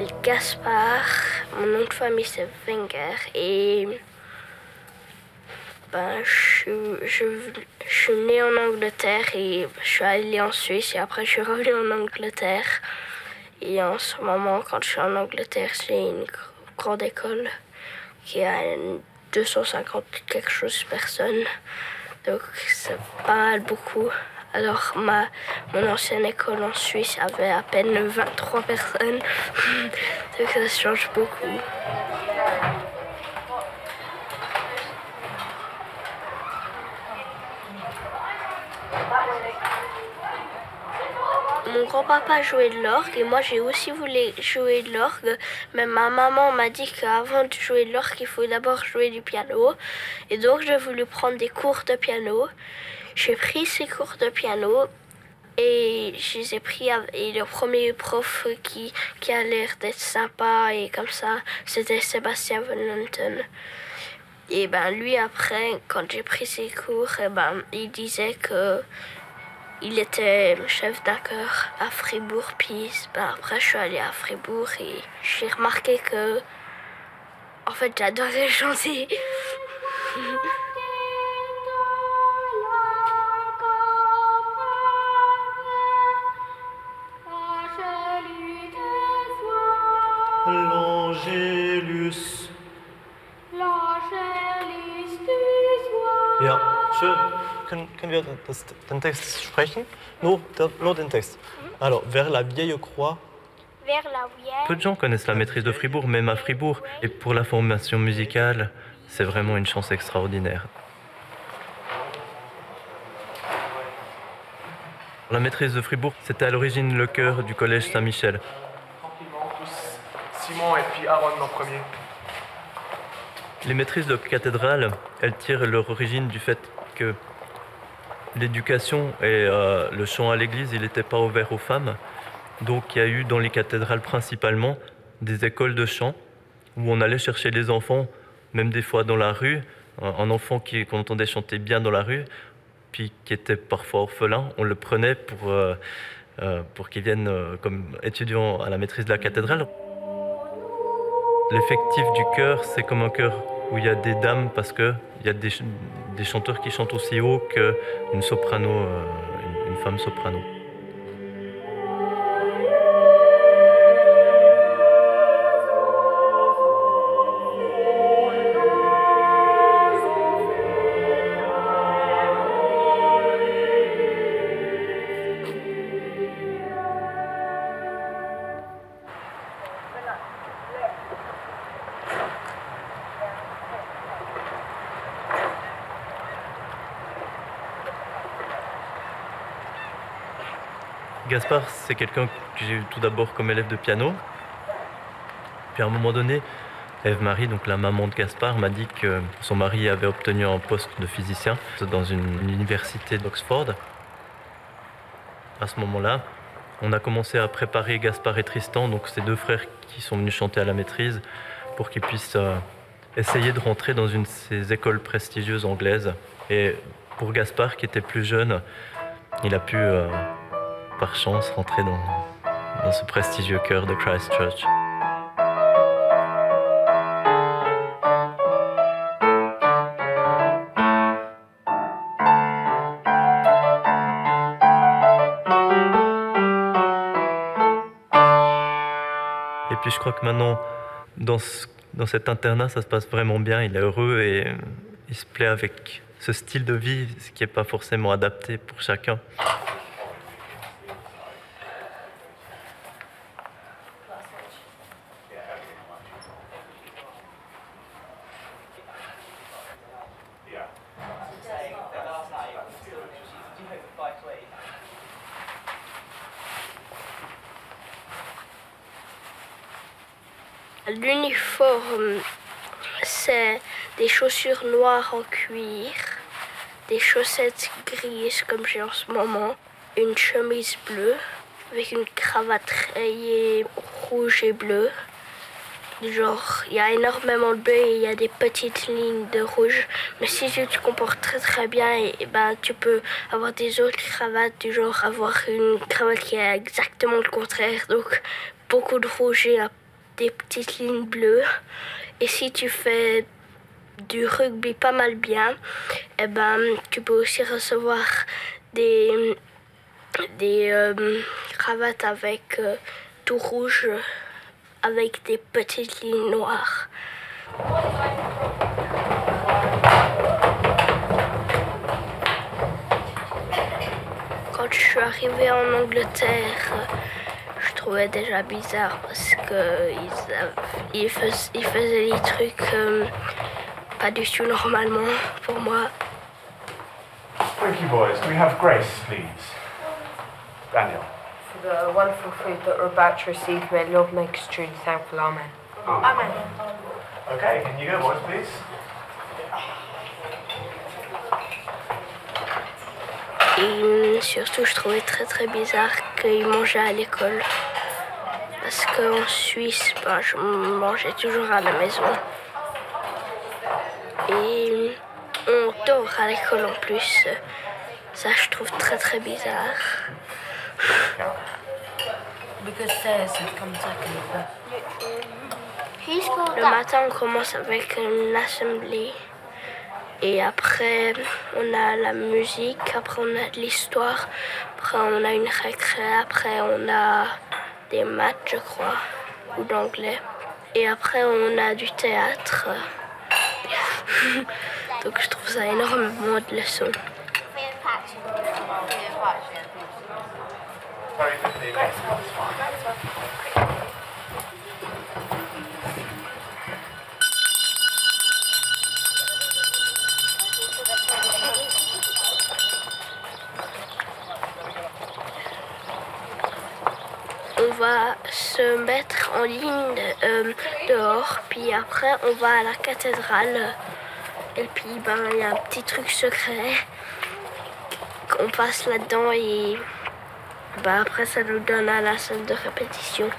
m'appelle Gaspard, mon nom de famille c'est Wenger et je suis né en Angleterre et je suis allé en Suisse et après je suis revenu en Angleterre. Et en ce moment, quand je suis en Angleterre, j'ai une grande école qui a 250 quelque chose personnes. Donc c'est pas mal beaucoup. Alors mon ancienne école en Suisse avait à peine 23 personnes. Donc ça change beaucoup. Mon grand-papa jouait de l'orgue et moi j'ai aussi voulu jouer de l'orgue. Mais ma maman m'a dit qu'avant de jouer de l'orgue, il faut d'abord jouer du piano. Et donc j'ai voulu prendre des cours de piano. J'ai pris ces cours de piano et je les ai pris. Et le premier prof qui a l'air d'être sympa et comme ça, c'était Sébastien Van Lunten. Et lui après, quand j'ai pris ses cours, il disait que il était chef d'un chœur à Fribourg, puis après je suis allée à Fribourg et j'ai remarqué que, en fait, j'adorais chanter. L'Angélus. L'Angélus du soir. Ja, schön. Können wir den Text sprechen? Nur den Text. Alors, vers la vieille croix. Peu de gens connaissent la maîtrise de Fribourg, même à Fribourg. Et pour la formation musicale, c'est vraiment une chance extraordinaire. La maîtrise de Fribourg, c'était à l'origine le chœur du collège Saint-Michel. Tranquillement, tous. Simon et puis Aaron en premier. Les maîtrises de cathédrale, elles tirent leur origine du fait que l'éducation et le chant à l'église, il n'était pas ouvert aux femmes. Donc il y a eu dans les cathédrales principalement des écoles de chant où on allait chercher les enfants, même des fois dans la rue. Un enfant qu'on entendait chanter bien dans la rue, puis qui était parfois orphelin, on le prenait pour qu'il vienne comme étudiant à la maîtrise de la cathédrale. L'effectif du chœur, c'est comme un chœur où il y a des dames parce qu'il y a des chanteurs qui chantent aussi haut qu'une soprano, une femme soprano. Gaspard, c'est quelqu'un que j'ai eu tout d'abord comme élève de piano. Puis à un moment donné, Ève-Marie, donc la maman de Gaspard, m'a dit que son mari avait obtenu un poste de physicien dans une université d'Oxford. À ce moment-là, on a commencé à préparer Gaspard et Tristan, donc ces deux frères qui sont venus chanter à la maîtrise, pour qu'ils puissent essayer de rentrer dans une de ces écoles prestigieuses anglaises. Et pour Gaspard, qui était plus jeune, il a pu par chance rentrer dans ce prestigieux chœur de Christ Church. Et puis je crois que maintenant, dans cet internat, ça se passe vraiment bien. Il est heureux et il se plaît avec ce style de vie, ce qui n'est pas forcément adapté pour chacun. L'uniforme, c'est des chaussures noires en cuir, des chaussettes grises comme j'ai en ce moment, une chemise bleue avec une cravate rayée rouge et bleue. Genre, il y a énormément de bleu et il y a des petites lignes de rouge. Mais si tu te comportes très très bien, tu peux avoir des autres cravates, du genre avoir une cravate qui est exactement le contraire. Donc, beaucoup de rouge et des petites lignes bleues. Et si tu fais du rugby pas mal bien, eh ben, tu peux aussi recevoir des cravates avec tout rouge avec des petites lignes noires. Quand je suis arrivée en Angleterre, je trouvais déjà bizarre parce qu'ils faisaient des trucs pas du tout normalement pour moi. Thank you, boys. Can we have Grace, please? Daniel. For the wonderful food that we're about to receive, may Lord make us truly thankful. Amen. Amen. Okay, can you go, boys, please? Et surtout, je trouvais très bizarre qu'ils mangeaient à l'école. Parce qu'en Suisse, je mangeais toujours à la maison. Et on dort à l'école en plus. Ça, je trouve très bizarre. Le matin, on commence avec une assemblée. Et après, on a la musique, après on a de l'histoire, après on a une récré, après on a des maths, je crois, ou d'anglais. Et après, on a du théâtre. Donc je trouve ça énormément de leçons. On va se mettre en ligne dehors, puis après on va à la cathédrale. Et puis il y a un petit truc secret qu'on passe là-dedans et après ça nous donne à la salle de répétition.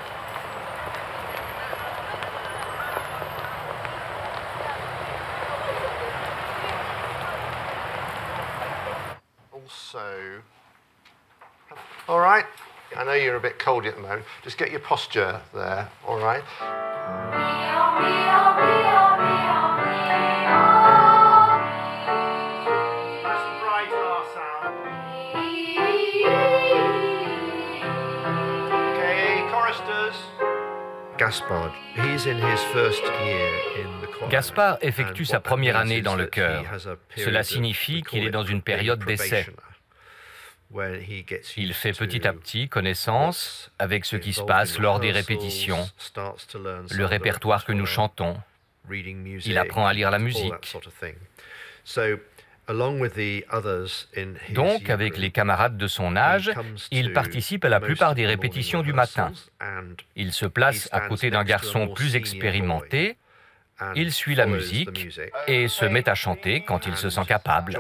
Also, all right. I know you're a bit coldy at the moment. Just get your posture there, all right? Okay, choristers. Gaspard, he's in his first year in the choir. Gaspard effectue sa première année dans le chœur. Cela signifie qu'il est dans une période d'essai. Il fait petit à petit connaissance avec ce qui se passe lors des répétitions, le répertoire que nous chantons. Il apprend à lire la musique. Donc, avec les camarades de son âge, il participe à la plupart des répétitions du matin. Il se place à côté d'un garçon plus expérimenté, il suit la musique et se met à chanter quand il se sent capable.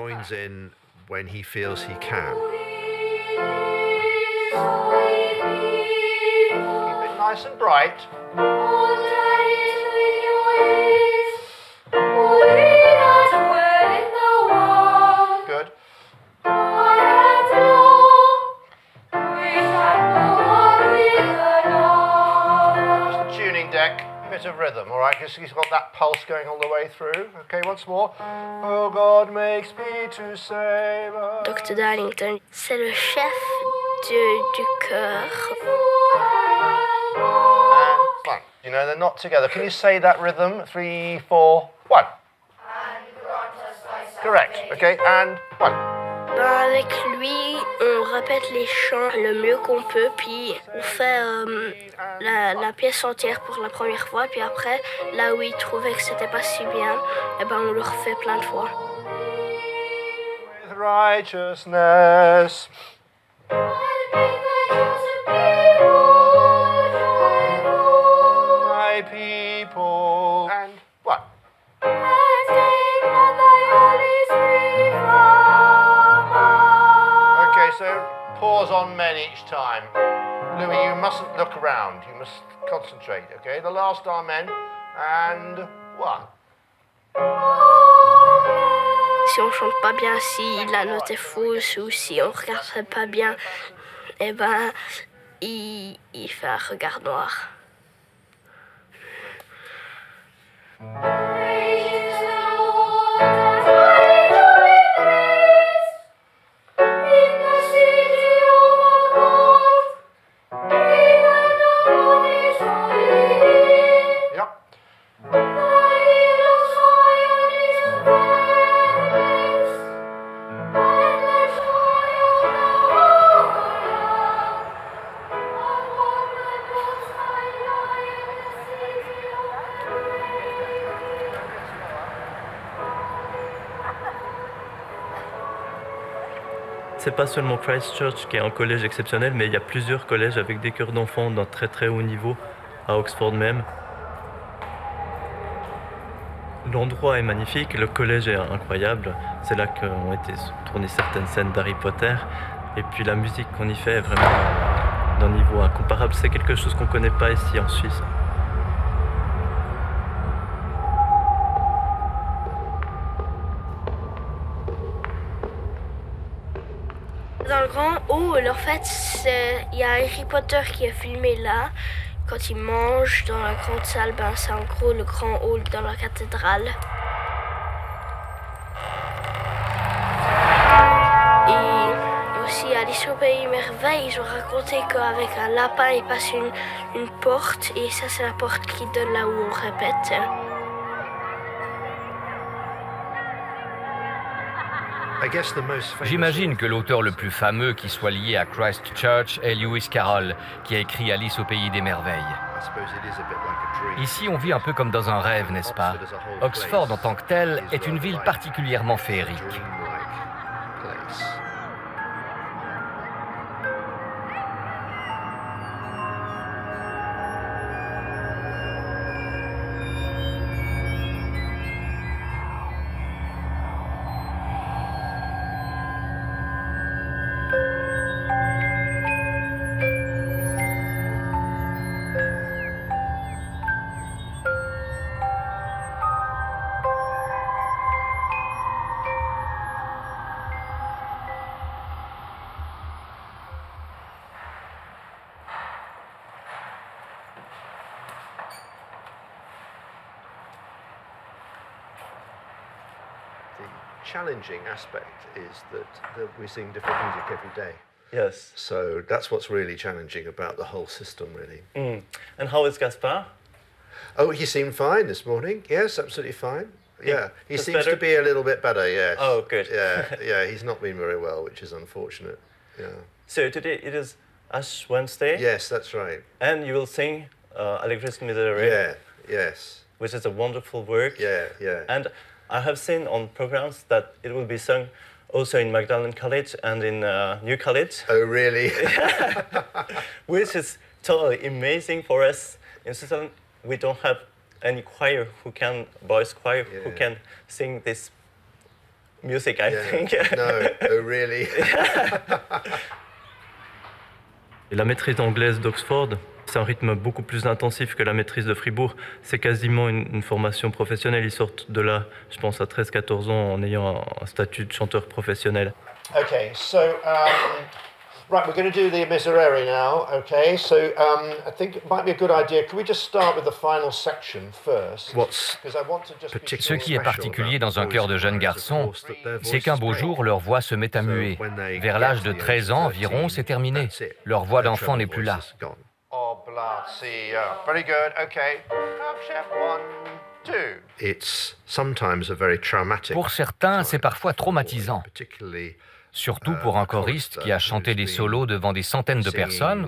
Nice and bright. Good. Just tuning deck, bit of rhythm, all right? Because he's got that pulse going all the way through. Okay, once more. Oh, God makes me to save us. Dr. Darlington, c'est le chef du chœur. And one. You know, they're not together. Can you say that rhythm? 3, 4, 1. Correct. Okay, and 1. Avec lui, on répète les chants le mieux qu'on peut, puis on fait la pièce entière pour la première fois, puis après, là où il trouvait que c'était pas si bien, on le refait plein de fois. With righteousness. My people. And 1. Okay, so pause on men each time. Louis, you mustn't look around. You must concentrate, okay? The last amen. And 1. Si on chante pas bien, si la note est fausse ou si on regarde pas bien, il fait un regard noir. C'est pas seulement Christ Church qui est un collège exceptionnel, mais il y a plusieurs collèges avec des chœurs d'enfants d'un très très haut niveau, à Oxford même. L'endroit est magnifique, le collège est incroyable, c'est là qu'ont été tournées certaines scènes d'Harry Potter, et puis la musique qu'on y fait est vraiment d'un niveau incomparable, c'est quelque chose qu'on connaît pas ici en Suisse. Dans le grand hall, en fait, il y a Harry Potter qui est filmé là. Quand il mange dans la grande salle, c'est en gros le grand hall dans la cathédrale. Et aussi Alice au Pays des Merveilles, ils ont raconté qu'avec un lapin, il passe une porte. Et ça, c'est la porte qui donne là où on répète. J'imagine que l'auteur le plus fameux qui soit lié à Christ Church est Lewis Carroll, qui a écrit Alice au Pays des Merveilles. Ici, on vit un peu comme dans un rêve, n'est-ce pas? Oxford, en tant que telle, est une ville particulièrement féerique. Challenging aspect is that we sing different music every day. Yes. So that's what's really challenging about the whole system, really. And how is Gaspar? Oh, he seemed fine this morning. Yes, absolutely fine. Yeah, he Just seems better? to be a little bit better. Yes. Oh, good. Yeah, he's not been very well, which is unfortunate. Yeah. So today it is Ash Wednesday. Yes, that's right. And you will sing Allegris Miserere. Yeah. Yes. Which is a wonderful work. Yeah. Yeah. And I have seen on programs that it will be sung also in Magdalen College and in New College. Oh, really? Which is totally amazing for us. In Switzerland, we don't have any choir boys choir who can sing this music, I think. No, oh, really? Et la maîtrise anglaise d'Oxford, c'est un rythme beaucoup plus intensif que la maîtrise de Fribourg. C'est quasiment une formation professionnelle. Ils sortent de là, je pense, à 13-14 ans en ayant un statut de chanteur professionnel. Okay, so right, we're going to do the Miserere now. Okay, so I think it might be a good idea. Could we just start with the final section first? Because I want to just be Ce qui est particulier dans un chœur de jeunes garçons, c'est qu'un beau jour, leur voix se met à muer. Vers l'âge de 13 ans environ, c'est terminé. Leur voix d'enfant n'est plus là. Very good. Okay. Check 1, 2. It's sometimes a very traumatic. Pour certains, c'est parfois traumatisant. Surtout pour un choriste qui a chanté des solos devant des centaines de personnes.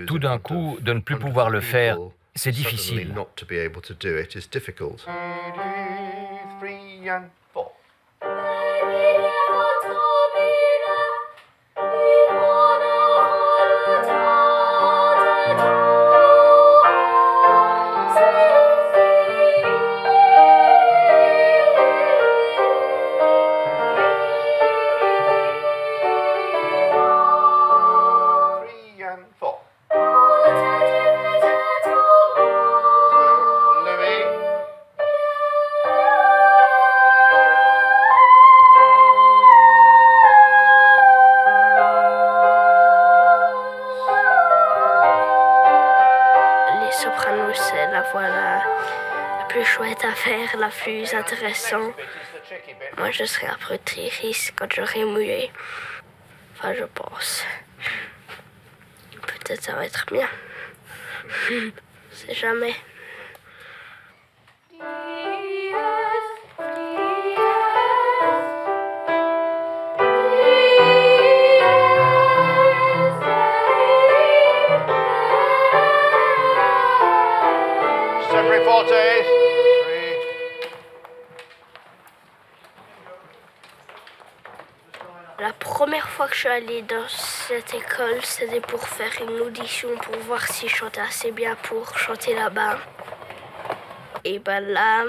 Tout d'un coup, de ne plus pouvoir le faire, c'est difficile. Les sopranos, c'est la voix la plus chouette à faire, la plus intéressante. Moi, je serai un peu triste quand j'aurai mouillé. Enfin, je pense. Peut-être ça va être bien. C'est jamais. La première fois que je suis allée dans cette école, c'était pour faire une audition pour voir si je chantais assez bien pour chanter là-bas. Et ben là,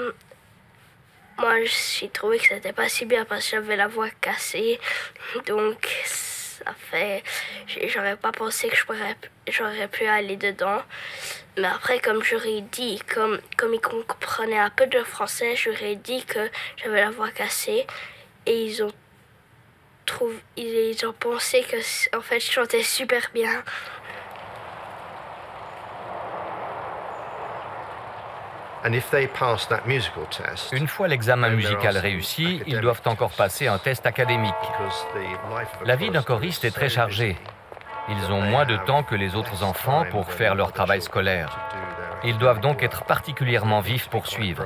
moi j'ai trouvé que c'était pas si bien parce que j'avais la voix cassée. Donc ça fait... J'aurais pas pensé que j'aurais pu aller dedans. Mais après, comme j'aurais dit, comme ils comprenaient un peu de français, j'aurais dit que j'avais la voix cassée. Et ils ont pensé que en fait je chantais super bien. Une fois l'examen musical réussi, ils doivent encore passer un test académique. La vie d'un choriste est très chargée. Ils ont moins de temps que les autres enfants pour faire leur travail scolaire. Ils doivent donc être particulièrement vifs pour suivre.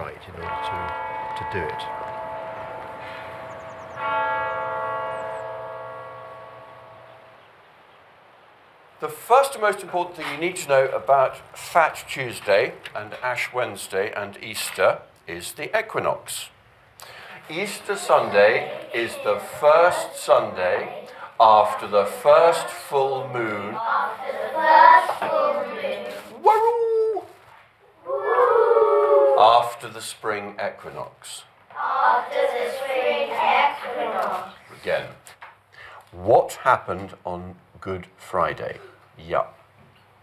The first and most important thing you need to know about Fat Tuesday and Ash Wednesday and Easter is the equinox. Easter Sunday is the first Sunday after the first full moon. Woo! After the spring equinox. Again. What happened on Good Friday? Yeah.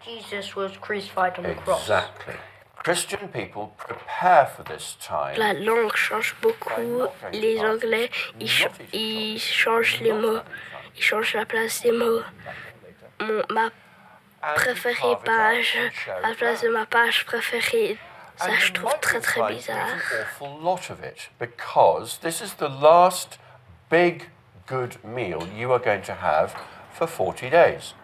Jesus was crucified on the cross. Exactly. Christian people prepare for this time. La langue change beaucoup. Les Anglais, ils changent les mots. Ils changent la place des mots. Ma préférée page, la place de ma page préférée, ça je trouve très très bizarre. An awful lot of it because this is the last big good meal you are going to have for 40 days.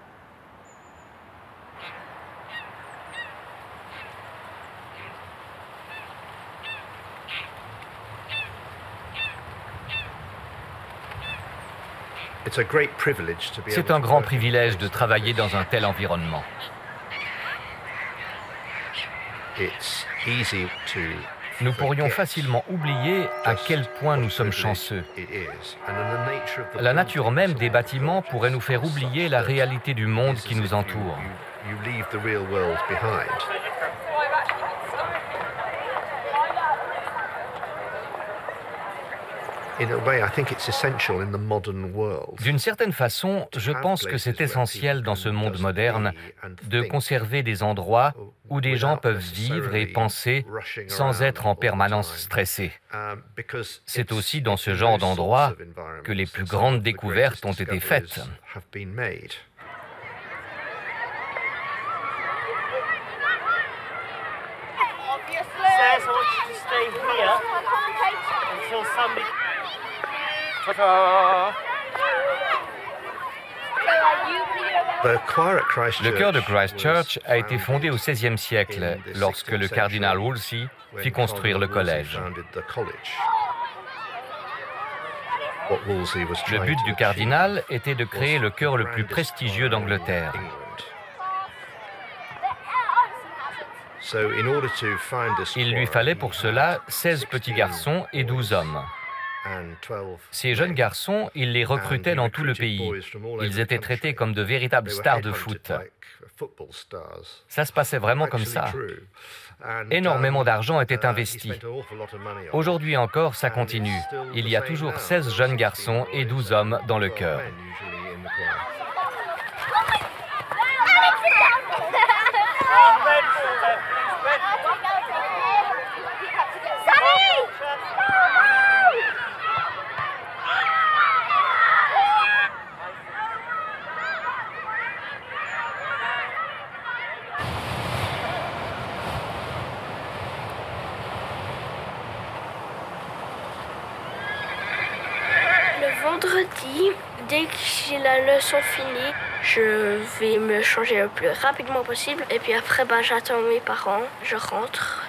C'est un grand privilège de travailler dans un tel environnement. Nous pourrions facilement oublier à quel point nous sommes chanceux. La nature même des bâtiments pourrait nous faire oublier la réalité du monde qui nous entoure. D'une certaine façon, je pense que c'est essentiel dans ce monde moderne de conserver des endroits où des gens peuvent vivre et penser sans être en permanence stressés. C'est aussi dans ce genre d'endroits que les plus grandes découvertes ont été faites. Le chœur de Christchurch a été fondé au XVIe siècle, lorsque le cardinal Wolsey fit construire le collège. Le but du cardinal était de créer le chœur le plus prestigieux d'Angleterre. Il lui fallait pour cela 16 petits garçons et 12 hommes. Ces jeunes garçons, il les recrutait dans tout le pays. Ils étaient traités comme de véritables stars de foot. Ça se passait vraiment comme ça. Énormément d'argent était investi. Aujourd'hui encore, ça continue. Il y a toujours 16 jeunes garçons et 12 hommes dans le chœur. mercredi, dès que j'ai la leçon finie, je vais me changer le plus rapidement possible. Et puis après, j'attends mes parents, je rentre.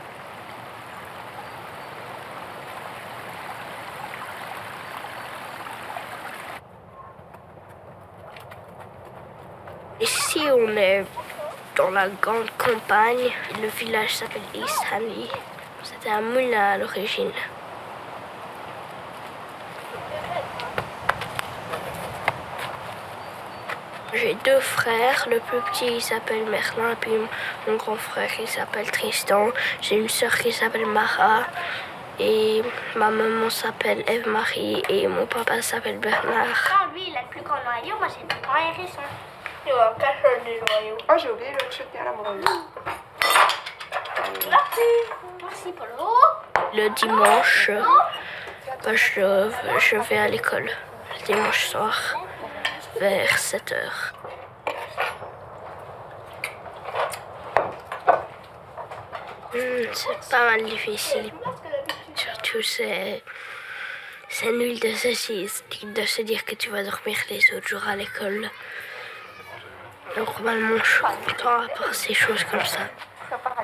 Ici, on est dans la grande campagne. Le village s'appelle East Hanley. C'était un moulin à l'origine. J'ai 2 frères. Le plus petit, il s'appelle Merlin, puis mon grand frère, il s'appelle Tristan. J'ai une sœur qui s'appelle Mara. Et ma maman s'appelle Eve-Marie et mon papa s'appelle Bernard. Ah, lui, il a le plus grand noyau, moi j'ai le plus grand hérisson. Il va cacher des noyaux. Ah, j'ai oublié de jeter à la mouille. Merci, Polo. Le dimanche, je vais à l'école. Le dimanche soir, vers 7h. C'est pas mal difficile. Surtout, c'est nul de se dire que tu vas dormir les autres jours à l'école. Normalement, je suis content à part ces choses comme ça.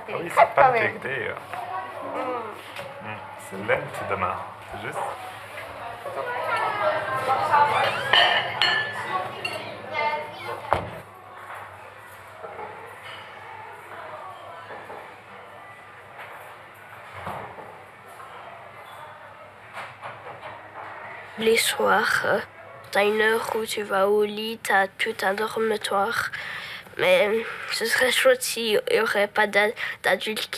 Oui, c'est pas dégueu. C'est lent demain, c'est juste. Les soirs, t'as une heure où tu vas au lit, t'as tout un dortoir. Mais ce serait chouette s'il n'y aurait pas d'adultes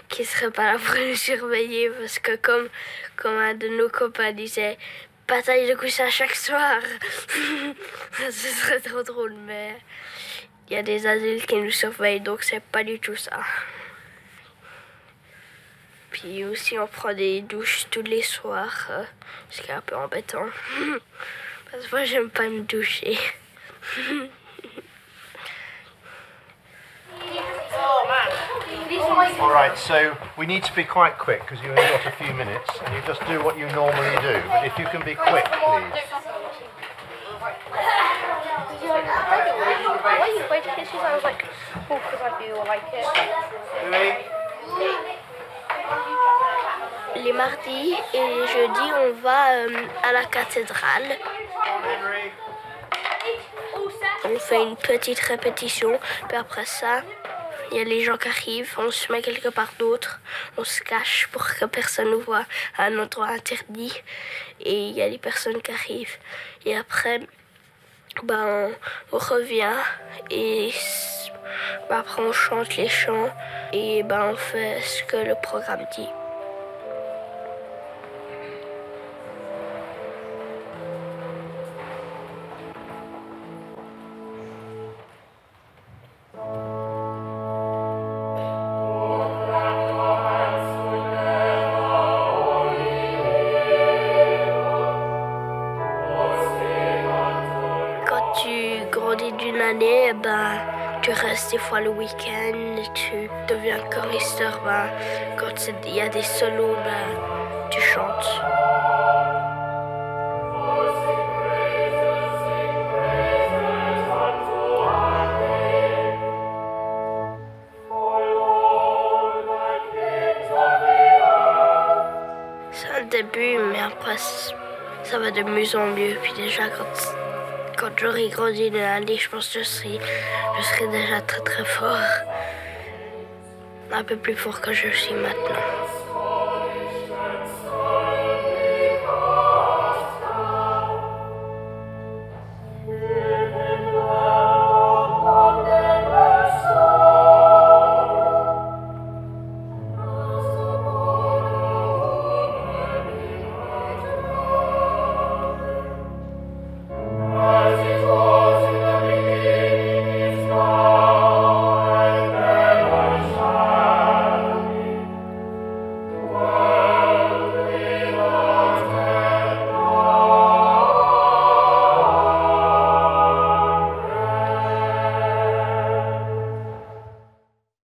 qui seraient pas là pour nous surveiller. Parce que comme un de nos copains disait, bataille de coucher à chaque soir. Ce serait trop drôle, mais il y a des adultes qui nous surveillent, donc c'est pas du tout ça. Puis aussi, on prend des douches tous les soirs, ce qui est un peu embêtant. Parce que moi, j'aime pas me doucher. All right, so we need to be quite quick because you've only got a few minutes, and you just do what you normally do. But if you can be quick, please. Wait, I was like, oh, because I feel like it. Les mardis et les jeudis, on va à la cathédrale. On fait une petite répétition, puis après ça, il y a les gens qui arrivent, on se met quelque part d'autre, on se cache pour que personne nous voit à un endroit interdit, et il y a les personnes qui arrivent. Et après, on revient, et après on chante les chants, et on fait ce que le programme dit. Tu restes des fois le week-end, tu deviens choristeur, quand il y a des solos, tu chantes. C'est un début, mais après ça va de mieux en mieux. Puis déjà quand j'aurai grandi de l'année, je pense que je serai déjà très très fort. Un peu plus fort que je suis maintenant.